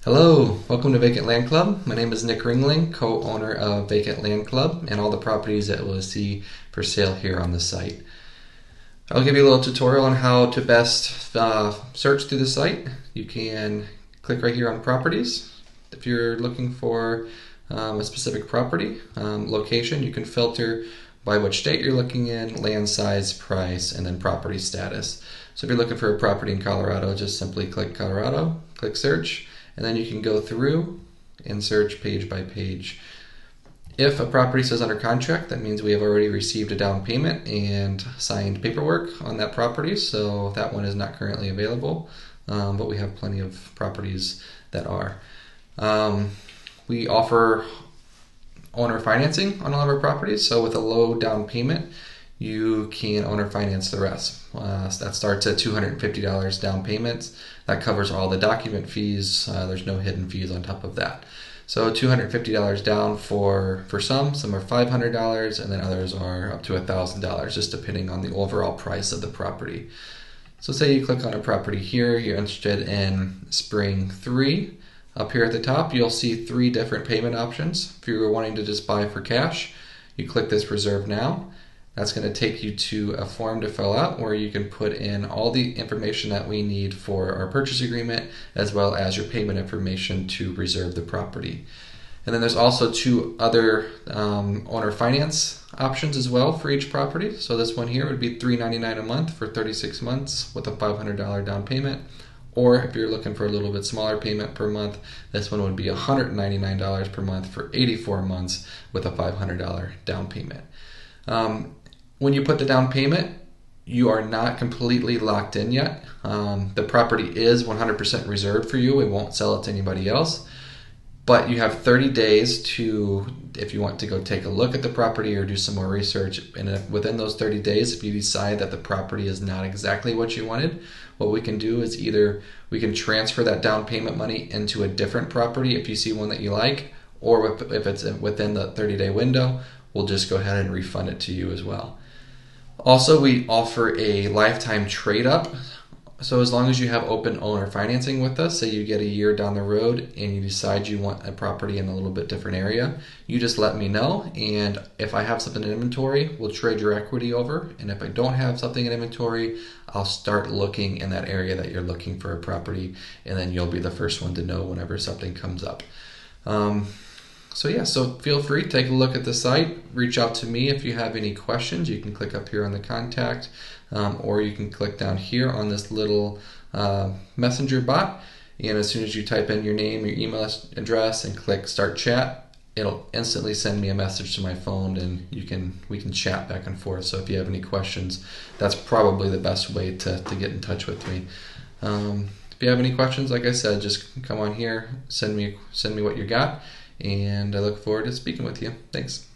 Hello, welcome to Vacant Land Club. My name is Nick Ringling, co-owner of Vacant Land Club and all the properties that we'll see for sale here on the site. I'll give you a little tutorial on how to best search through the site. You can click right here on properties. If you're looking for a specific property location, you can filter by which state you're looking in, land size, price, and then property status. So if you're looking for a property in Colorado, just simply click Colorado, click search, and then you can go through and search page by page. If a property says under contract, that means we have already received a down payment and signed paperwork on that property, so that one is not currently available, but we have plenty of properties that are. We offer owner financing on all of our properties, so with a low down payment, you can owner finance the rest. That starts at $250 down payments. That covers all the document fees. There's no hidden fees on top of that. So $250 down for some are $500, and then others are up to $1,000, just depending on the overall price of the property. So say you click on a property here, you're interested in Spring 3. Up here at the top, you'll see 3 different payment options. If you were wanting to just buy for cash, you click this Reserve Now. That's going to take you to a form to fill out where you can put in all the information that we need for our purchase agreement, as well as your payment information to reserve the property. And then there's also 2 other owner finance options as well for each property. So this one here would be $399 a month for 36 months with a $500 down payment. Or if you're looking for a little bit smaller payment per month, this one would be $199 per month for 84 months with a $500 down payment. When you put the down payment, you are not completely locked in yet. The property is 100% reserved for you. We won't sell it to anybody else. But you have 30 days to, if you want to go take a look at the property or do some more research. And within those 30 days, if you decide that the property is not exactly what you wanted, what we can do is either we can transfer that down payment money into a different property if you see one that you like, or if it's within the 30-day window, we'll just go ahead and refund it to you as well. Also, we offer a lifetime trade-up. So as long as you have open owner financing with us, say you get a year down the road and you decide you want a property in a little bit different area, you just let me know, and if I have something in inventory, we'll trade your equity over, and if I don't have something in inventory, I'll start looking in that area that you're looking for a property, and then you'll be the first one to know whenever something comes up. So feel free, take a look at the site, reach out to me if you have any questions. You can click up here on the contact, or you can click down here on this little messenger bot, and as soon as you type in your name, your email address, and click start chat, it'll instantly send me a message to my phone, and we can chat back and forth. So if you have any questions, that's probably the best way to get in touch with me. If you have any questions, like I said, just come on here, send me what you got, and I look forward to speaking with you. Thanks.